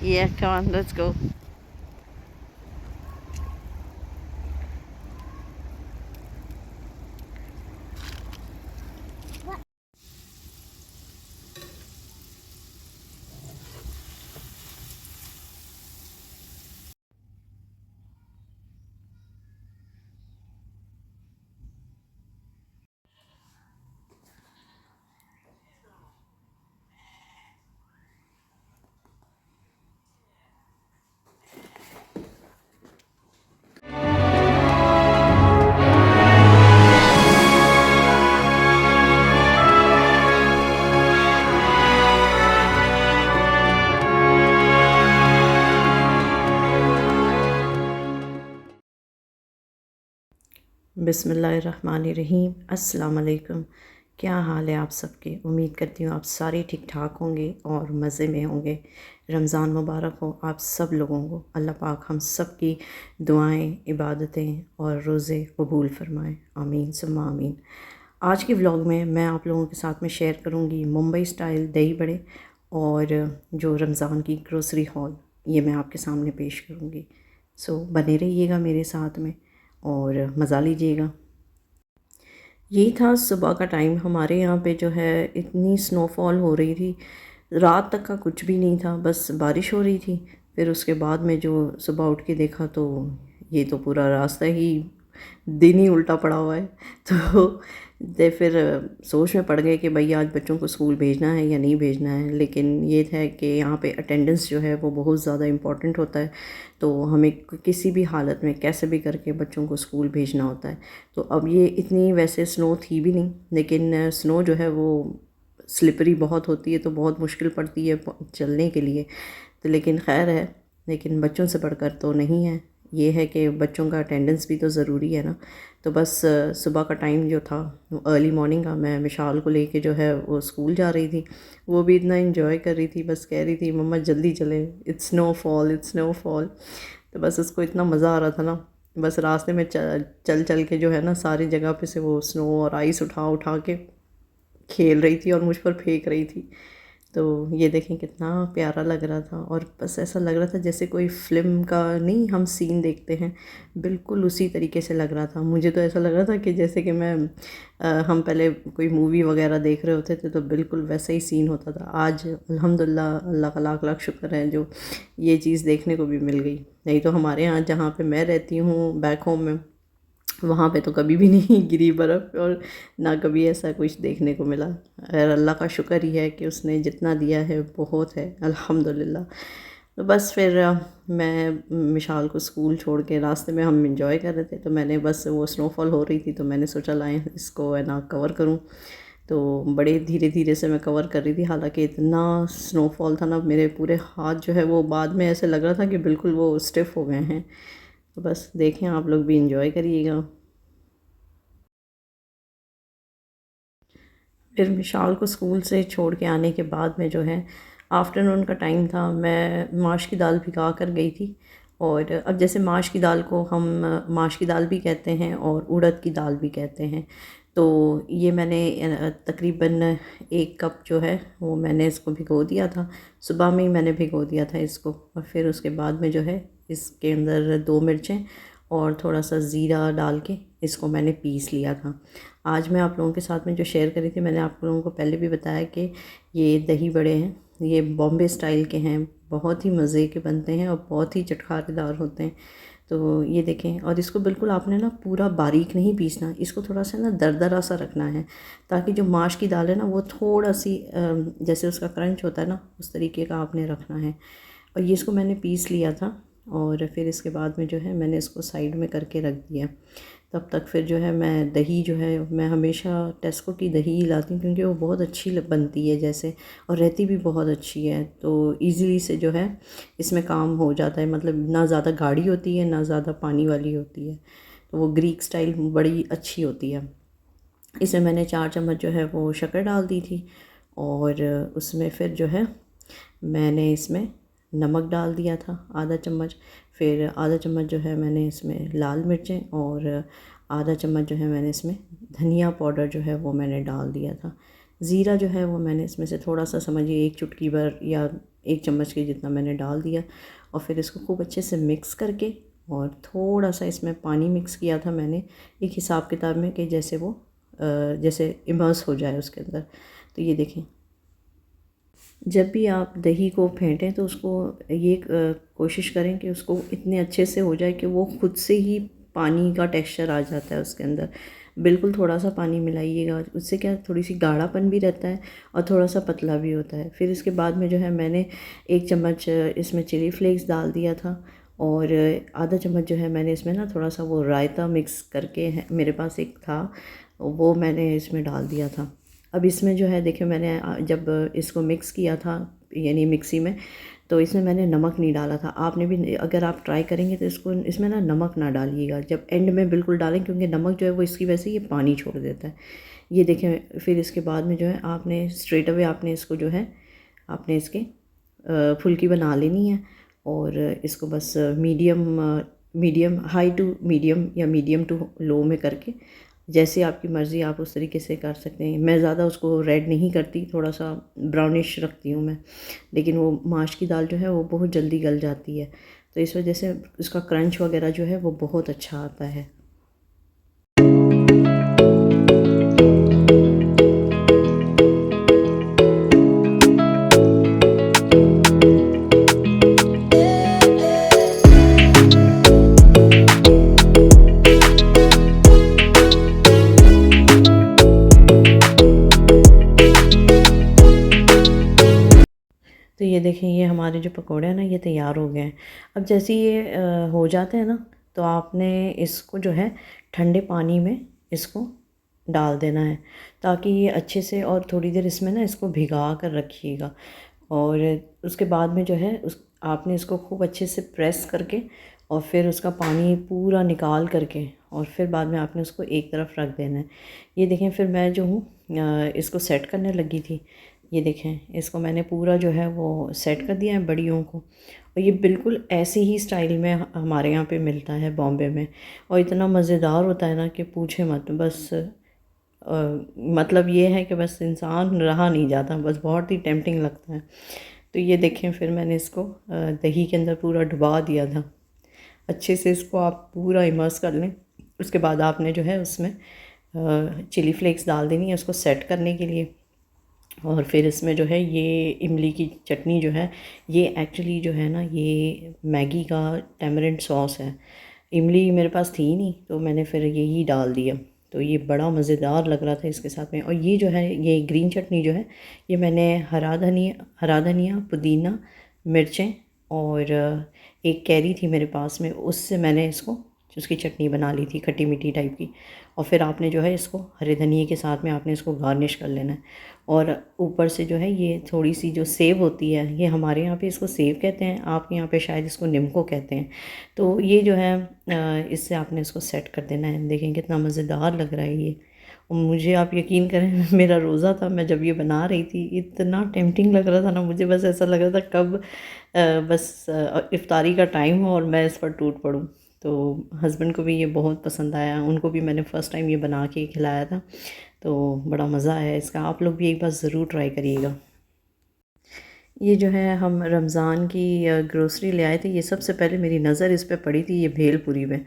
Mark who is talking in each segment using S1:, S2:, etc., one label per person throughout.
S1: Yeah, come on, let's go. बिस्मिल्लाहिर्रहमानिर्रहीम। अस्सलाम वालेकुम। क्या हाल है आप सबके? उम्मीद करती हूँ आप सारे ठीक ठाक होंगे और मज़े में होंगे। रमज़ान मुबारक हो आप सब लोगों को। अल्लाह पाक हम सब की दुआएं, इबादतें और रोज़े कबूल फ़रमाएँ। आमीन सुम्मा आमीन। आज के व्लॉग में मैं आप लोगों के साथ में शेयर करूँगी मुंबई स्टाइल दही बड़े और जो रमज़ान की ग्रोसरी हॉल, ये मैं आपके सामने पेश करूँगी। सो बने रहिएगा मेरे साथ में और मज़ा लीजिएगा। यही था सुबह का टाइम। हमारे यहाँ पे जो है इतनी स्नोफॉल हो रही थी, रात तक का कुछ भी नहीं था, बस बारिश हो रही थी। फिर उसके बाद में जो सुबह उठ के देखा तो ये तो पूरा रास्ता ही दिन ही उल्टा पड़ा हुआ है। तो फिर सोच में पड़ गए कि भाई आज बच्चों को स्कूल भेजना है या नहीं भेजना है। लेकिन ये था कि यहाँ पे अटेंडेंस जो है वो बहुत ज़्यादा इम्पॉर्टेंट होता है, तो हमें किसी भी हालत में कैसे भी करके बच्चों को स्कूल भेजना होता है। तो अब ये इतनी वैसे स्नो थी भी नहीं, लेकिन स्नो जो है वो स्लिपरी बहुत होती है, तो बहुत मुश्किल पड़ती है चलने के लिए। तो लेकिन खैर है, लेकिन बच्चों से बढ़कर तो नहीं है। ये है कि बच्चों का अटेंडेंस भी तो ज़रूरी है ना। तो बस सुबह का टाइम जो था अर्ली मॉर्निंग का, मैं मिशाल को लेके जो है वो स्कूल जा रही थी। वो भी इतना इन्जॉय कर रही थी, बस कह रही थी मम्मा जल्दी चले, it's snow fall, it's snow fall. तो बस उसको इतना मज़ा आ रहा था ना, बस रास्ते में चल चल के जो है ना सारी जगह पे से वो स्नो और आइस उठा उठा के खेल रही थी और मुझ पर फेंक रही थी। तो ये देखें कितना प्यारा लग रहा था, और बस ऐसा लग रहा था जैसे कोई फ़िल्म का नहीं हम सीन देखते हैं, बिल्कुल उसी तरीके से लग रहा था। मुझे तो ऐसा लग रहा था कि जैसे कि मैं हम पहले कोई मूवी वगैरह देख रहे होते थे तो बिल्कुल वैसा ही सीन होता था। आज अल्हम्दुलिल्लाह अल्लाह का लाख लाख शुक्र है जो ये चीज़ देखने को भी मिल गई। नहीं तो हमारे यहाँ जहाँ पे मैं रहती हूँ बैक होम में, वहाँ पे तो कभी भी नहीं गिरी बर्फ़, और ना कभी ऐसा कुछ देखने को मिला। और अल्लाह का शुक्र ही है कि उसने जितना दिया है बहुत है, अल्हम्दुलिल्लाह। तो बस फिर मैं मिशाल को स्कूल छोड़ के रास्ते में हम इंजॉय कर रहे थे, तो मैंने बस वो स्नोफॉल हो रही थी तो मैंने सोचा लाएं इसको है ना कवर करूं। तो बड़े धीरे धीरे से मैं कवर कर रही थी, हालांकि इतना स्नोफॉल था ना मेरे पूरे हाथ जो है वो बाद में ऐसे लग रहा था कि बिल्कुल वो स्टिफ़ हो गए हैं। तो बस देखें आप लोग भी इंजॉय करिएगा। फिर विशाल को स्कूल से छोड़ के आने के बाद में जो है आफ्टरनून का टाइम था, मैं माश की दाल भिगा कर गई थी। और अब जैसे माश की दाल को हम माश की दाल भी कहते हैं और उड़द की दाल भी कहते हैं। तो ये मैंने तकरीबन 1 कप जो है वो मैंने इसको भिगो दिया था। सुबह में ही मैंने भिगो दिया था इसको, और फिर उसके बाद में जो है इसके अंदर 2 मिर्चें और थोड़ा सा ज़ीरा डाल के इसको मैंने पीस लिया था। आज मैं आप लोगों के साथ में जो शेयर करी थी, मैंने आप लोगों को पहले भी बताया कि ये दही बड़े हैं, ये बॉम्बे स्टाइल के हैं, बहुत ही मज़े के बनते हैं और बहुत ही चटखारेदार होते हैं। तो ये देखें, और इसको बिल्कुल आपने ना पूरा बारीक नहीं पीसना, इसको थोड़ा सा ना दरदरा सा रखना है, ताकि जो माश की दाल है ना वो थोड़ा सी जैसे उसका क्रंच होता है ना उस तरीके का आपने रखना है। और ये इसको मैंने पीस लिया था, और फिर इसके बाद में जो है मैंने इसको साइड में करके रख दिया। तब तक फिर जो है मैं दही जो है मैं हमेशा टेस्को की दही ही लाती हूँ, क्योंकि वो बहुत अच्छी बनती है जैसे, और रहती भी बहुत अच्छी है। तो इजीली से जो है इसमें काम हो जाता है, मतलब ना ज़्यादा गाढ़ी होती है ना ज़्यादा पानी वाली होती है। तो वो ग्रीक स्टाइल बड़ी अच्छी होती है। इसमें मैंने 4 चम्मच जो है वो शक्कर डाल दी थी, और उसमें फिर जो है मैंने इसमें नमक डाल दिया था ½ चम्मच। फिर ½ चम्मच जो है मैंने इसमें लाल मिर्चें, और ½ चम्मच जो है मैंने इसमें धनिया पाउडर जो है वो मैंने डाल दिया था। ज़ीरा जो है वो मैंने इसमें से थोड़ा सा समझिए 1 चुटकी भर या 1 चम्मच के जितना मैंने डाल दिया और फिर इसको खूब अच्छे से मिक्स करके और थोड़ा सा इसमें पानी मिक्स किया था मैंने एक हिसाब किताब में कि जैसे वो जैसे इमर्स हो जाए उसके अंदर। तो ये देखें, जब भी आप दही को फेंटें तो उसको ये कोशिश करें कि उसको इतने अच्छे से हो जाए कि वो खुद से ही पानी का टेक्सचर आ जाता है उसके अंदर। बिल्कुल थोड़ा सा पानी मिलाइएगा, उससे क्या थोड़ी सी गाढ़ापन भी रहता है और थोड़ा सा पतला भी होता है। फिर इसके बाद में जो है मैंने 1 चम्मच इसमें चिली फ्लेक्स डाल दिया था और आधा चम्मच जो है मैंने इसमें ना थोड़ा सा वो रायता मिक्स करके है मेरे पास एक था, वो मैंने इसमें डाल दिया था। अब इसमें जो है देखिए मैंने जब इसको मिक्स किया था यानी मिक्सी में, तो इसमें मैंने नमक नहीं डाला था। आपने भी अगर आप ट्राई करेंगे तो इसको इसमें ना नमक ना डालिएगा, जब एंड में बिल्कुल डालें, क्योंकि नमक जो है वो इसकी वजह से ये पानी छोड़ देता है। ये देखें, फिर इसके बाद में जो है आपने स्ट्रेट अवे आपने इसको जो है आपने इसके फुल्की बना लेनी है और इसको बस मीडियम हाई टू मीडियम या मीडियम टू लो में करके जैसे आपकी मर्ज़ी आप उस तरीके से कर सकते हैं। मैं ज़्यादा उसको रेड नहीं करती, थोड़ा सा ब्राउनिश रखती हूँ मैं, लेकिन वो माश की दाल जो है वो बहुत जल्दी गल जाती है, तो इस वजह से उसका क्रंच वगैरह जो है वो बहुत अच्छा आता है। तो ये देखें, ये हमारे जो पकोड़े हैं ना ये तैयार हो गए हैं। अब जैसे ये हो जाते हैं ना, तो आपने इसको जो है ठंडे पानी में इसको डाल देना है ताकि ये अच्छे से, और थोड़ी देर इसमें ना इसको भिगा कर रखिएगा और उसके बाद में जो है उस आपने इसको खूब अच्छे से प्रेस करके और फिर उसका पानी पूरा निकाल करके और फिर बाद में आपने उसको एक तरफ रख देना है। ये देखें, फिर मैं जो हूँ इसको सेट करने लगी थी। ये देखें, इसको मैंने पूरा जो है वो सेट कर दिया है बड़ियों को, और ये बिल्कुल ऐसे ही स्टाइल में हमारे यहाँ पे मिलता है बॉम्बे में, और इतना मज़ेदार होता है ना कि पूछे मत। बस मतलब ये है कि बस इंसान रहा नहीं जाता, बस बहुत ही टेम्पटिंग लगता है। तो ये देखें, फिर मैंने इसको दही के अंदर पूरा डुबा दिया था। अच्छे से इसको आप पूरा इमर्स कर लें। उसके बाद आपने जो है उसमें चिली फ्लेक्स डाल देनी है उसको सेट करने के लिए, और फिर इसमें जो है ये इमली की चटनी जो है, ये एक्चुअली जो है ना ये मैगी का टैमरिंड सॉस है। इमली मेरे पास थी नहीं तो मैंने फिर यही डाल दिया, तो ये बड़ा मज़ेदार लग रहा था इसके साथ में। और ये जो है ये ग्रीन चटनी जो है ये मैंने हरा धनिया पुदीना मिर्चें और एक कैरी थी मेरे पास में, उससे मैंने इसको उसकी चटनी बना ली थी खट्टी मीठी टाइप की। और फिर आपने जो है इसको हरे धनिए के साथ में आपने इसको गार्निश कर लेना है। और ऊपर से जो है ये थोड़ी सी जो सेव होती है, ये हमारे यहाँ पे इसको सेव कहते हैं, आपके यहाँ पे शायद इसको निम्को कहते हैं। तो ये जो है इससे आपने इसको सेट कर देना है। देखें कितना मज़ेदार लग रहा है ये, और मुझे आप यकीन करें मेरा रोज़ा था, मैं जब ये बना रही थी इतना टेम्पटिंग लग रहा था ना मुझे, बस ऐसा लग रहा था कब बस इफ्तारी का टाइम हो और मैं इस पर टूट पड़ूँ। तो हस्बैंड को भी ये बहुत पसंद आया, उनको भी मैंने फ़र्स्ट टाइम ये बना के खिलाया था, तो बड़ा मज़ा आया इसका। आप लोग भी एक बार ज़रूर ट्राई करिएगा। ये जो है हम रमज़ान की ग्रोसरी ले आए थे, ये सबसे पहले मेरी नज़र इस पे पड़ी थी ये भेलपुरी में,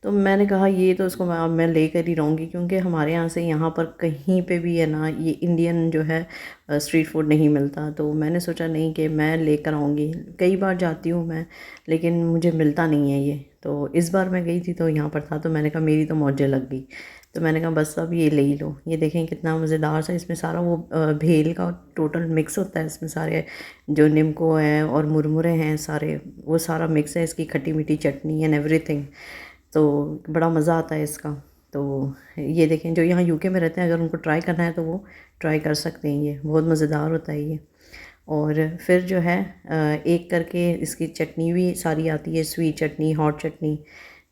S1: तो मैंने कहा ये तो उसको मैं लेकर ही रहूँगी, क्योंकि हमारे यहाँ से यहाँ पर कहीं पे भी है ना ये इंडियन जो है स्ट्रीट फूड नहीं मिलता। तो मैंने सोचा नहीं कि मैं लेकर आऊँगी, कई बार जाती हूँ मैं लेकिन मुझे मिलता नहीं है ये। तो इस बार मैं गई थी तो यहाँ पर था, तो मैंने कहा मेरी तो मौजें लग गई, तो मैंने कहा बस अब ये ले ही लो। ये देखें कितना मज़ेदार सा, इसमें सारा वो भेल का टोटल मिक्स होता है, इसमें सारे जो निम्को है और मुरमुरे हैं सारे, वो सारा मिक्स है, इसकी खट्टी मीठी चटनी एंड एवरीथिंग, तो बड़ा मज़ा आता है इसका। तो ये देखें, जो यहाँ यूके में रहते हैं अगर उनको ट्राई करना है तो वो ट्राई कर सकते हैं, ये बहुत मज़ेदार होता है ये। और फिर जो है एक करके इसकी चटनी भी सारी आती है, स्वीट चटनी, हॉट चटनी,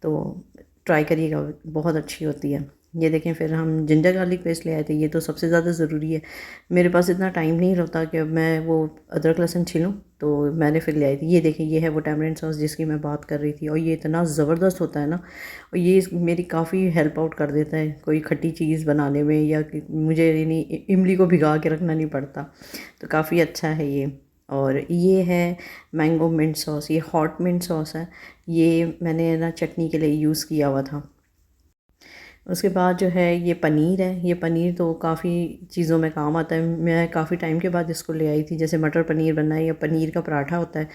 S1: तो ट्राई करिएगा, बहुत अच्छी होती है। ये देखें, फिर हम जिंजर गार्लिक पेस्ट ले आए थे, ये तो सबसे ज़्यादा ज़रूरी है। मेरे पास इतना टाइम नहीं रहता कि मैं वो अदरक लहसुन छीलूँ, तो मैंने फिर ले आई थी। ये देखें, ये है वो टैमरिंड सॉस जिसकी मैं बात कर रही थी, और ये इतना ज़बरदस्त होता है ना, और ये मेरी काफ़ी हेल्प आउट कर देता है कोई खट्टी चीज़ बनाने में, या मुझे यानी इमली को भिगा के रखना नहीं पड़ता, तो काफ़ी अच्छा है ये। और ये है मैंगो मिंट सॉस, ये हॉट मिंट सॉस है। ये मैंने ना चटनी के लिए यूज़ किया हुआ था। उसके बाद जो है ये पनीर है। ये पनीर तो काफ़ी चीज़ों में काम आता है। मैं काफ़ी टाइम के बाद इसको ले आई थी, जैसे मटर पनीर बनना है या पनीर का पराठा होता है,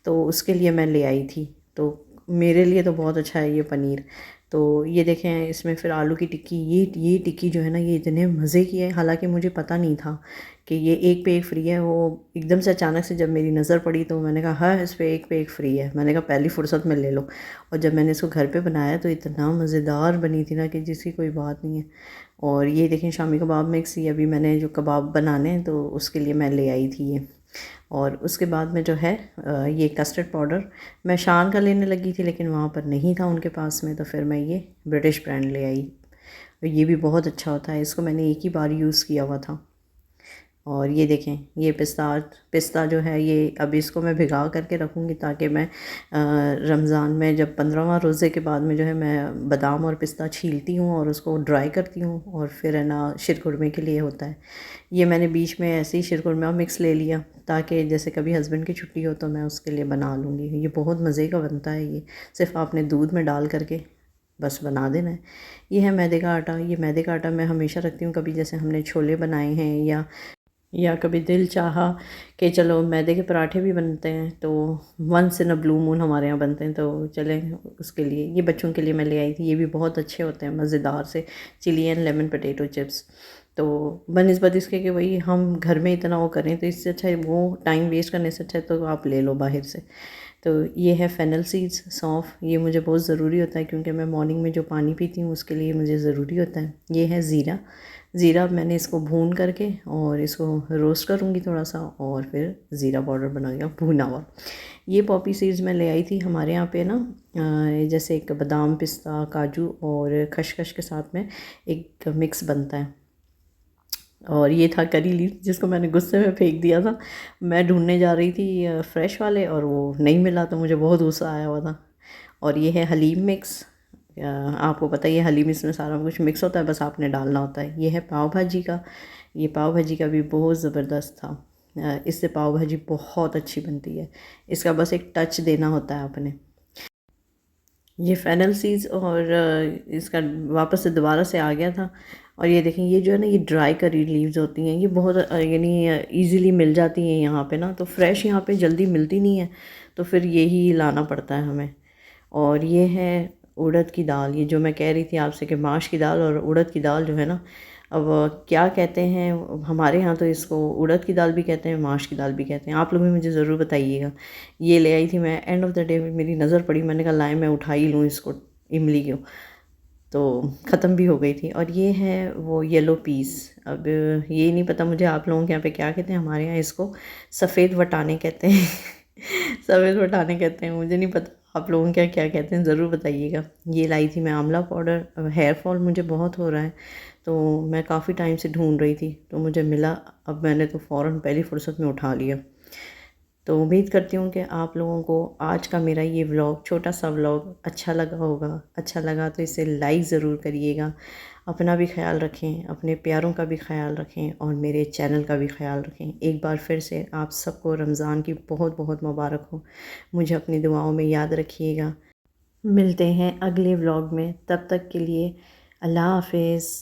S1: तो उसके लिए मैं ले आई थी। तो मेरे लिए तो बहुत अच्छा है ये पनीर। तो ये देखें, इसमें फिर आलू की टिक्की, ये टिक्की जो है ना, ये इतने मज़े की है। हालांकि मुझे पता नहीं था कि ये एक पे एक फ्री है। वो एकदम से अचानक से जब मेरी नज़र पड़ी तो मैंने कहा हाँ, इस पे एक फ्री है। मैंने कहा पहली फ़ुर्सत में ले लो। और जब मैंने इसको घर पे बनाया तो इतना मज़ेदार बनी थी ना कि जिसकी कोई बात नहीं है। और ये देखें शामी कबाब मिक्स, ये अभी मैंने जो कबाब बनाने हैं तो उसके लिए मैं ले आई थी ये। और उसके बाद में जो है ये कस्टर्ड पाउडर मैं शान का लेने लगी थी, लेकिन वहाँ पर नहीं था उनके पास में, तो फिर मैं ये ब्रिटिश ब्रांड ले आई। ये भी बहुत अच्छा होता है, इसको मैंने एक ही बार यूज़ किया हुआ था। और ये देखें, ये पिस्ता जो है, ये अभी इसको मैं भिगा करके रखूँगी ताकि मैं रमज़ान में जब 15वां रोज़े के बाद में जो है मैं बादाम और पिस्ता छीलती हूँ और उसको ड्राई करती हूँ और फिर है ना शिरकुरमे के लिए होता है। ये मैंने बीच में ऐसे ही शिरकुरमा मिक्स ले लिया ताकि जैसे कभी हस्बैंड की छुट्टी हो तो मैं उसके लिए बना लूँगी। ये बहुत मज़े का बनता है। ये सिर्फ आपने दूध में डाल करके बस बना देना है। ये है मैदे का आटा। ये मैदे का आटा मैं हमेशा रखती हूँ, कभी जैसे हमने छोले बनाए हैं या कभी दिल चाहा कि चलो मैदे के पराठे भी बनते हैं, तो once in a blue moon हमारे यहाँ बनते हैं, तो चलें उसके लिए। ये बच्चों के लिए मैं ले आई थी। ये भी बहुत अच्छे होते हैं, मज़ेदार से chilli and lemon potato chips. तो बनस्बत इसके कि वही हम घर में इतना वो करें, तो इससे अच्छा है वो टाइम वेस्ट करने से अच्छा है तो आप ले लो बाहर से। तो ये है फेनल सीड्स, सौंफ। ये मुझे बहुत ज़रूरी होता है क्योंकि मैं मॉर्निंग में जो पानी पीती हूँ उसके लिए मुझे ज़रूरी होता है। ये है ज़ीरा। ज़ीरा मैंने इसको भून करके और इसको रोस्ट करूँगी थोड़ा सा, और फिर ज़ीरा पाउडर बनाऊँगी भुना हुआ। ये पॉपी सीड्स मैं ले आई थी हमारे यहाँ पे ना, जैसे एक बादाम पिस्ता काजू और खसखस के साथ में एक मिक्स बनता है। और ये था करी लीफ, जिसको मैंने गुस्से में फेंक दिया था। मैं ढूंढने जा रही थी फ्रेश वाले और वो नहीं मिला, तो मुझे बहुत गुस्सा आया हुआ था। और ये है हलीम मिक्स। आपको पता ही है हलीम, इसमें सारा कुछ मिक्स होता है, बस आपने डालना होता है। ये है पाव भाजी का। ये पाव भाजी का भी बहुत ज़बरदस्त था। इससे पाव भाजी बहुत अच्छी बनती है। इसका बस एक टच देना होता है अपने। ये फेनल सीड्स, और इसका वापस से दोबारा से आ गया था। और ये देखें, ये जो है ना, ये ड्राई करी लीव्स होती हैं। ये बहुत यानी इजीली मिल जाती हैं यहाँ पे ना, तो फ्रेश यहाँ पे जल्दी मिलती नहीं है, तो फिर यही लाना पड़ता है हमें। और ये है उड़द की दाल। ये जो मैं कह रही थी आपसे कि माश की दाल और उड़द की दाल जो है ना, अब क्या कहते हैं हमारे यहाँ, तो इसको उड़द की दाल भी कहते हैं, माश की दाल भी कहते हैं। आप लोग भी मुझे ज़रूर बताइएगा। ये ले आई थी मैं, एंड ऑफ द डे मेरी नज़र पड़ी, मैंने कहा लाए मैं उठा ही लूँ इसको, इमली को। तो ख़त्म भी हो गई थी। और ये है वो येलो पीस। अब ये नहीं पता मुझे आप लोगों के यहाँ पे क्या कहते हैं, हमारे यहाँ इसको सफ़ेद वटाने कहते हैं। सफ़ेद वटाने कहते हैं, मुझे नहीं पता आप लोगों के यहाँ क्या कहते हैं, ज़रूर बताइएगा। ये लाई थी मैं आंवला पाउडर। हेयर फॉल मुझे बहुत हो रहा है, तो मैं काफ़ी टाइम से ढूंढ रही थी, तो मुझे मिला। अब मैंने तो फ़ौरन पहली फ़ुर्सत में उठा लिया। तो उम्मीद करती हूँ कि आप लोगों को आज का मेरा ये व्लॉग, छोटा सा व्लॉग अच्छा लगा होगा। अच्छा लगा तो इसे लाइक ज़रूर करिएगा। अपना भी ख्याल रखें, अपने प्यारों का भी ख्याल रखें, और मेरे चैनल का भी ख्याल रखें। एक बार फिर से आप सबको रमज़ान की बहुत बहुत मुबारक हो। मुझे अपनी दुआओं में याद रखिएगा। मिलते हैं अगले व्लॉग में, तब तक के लिए अल्लाह हाफ़िज़।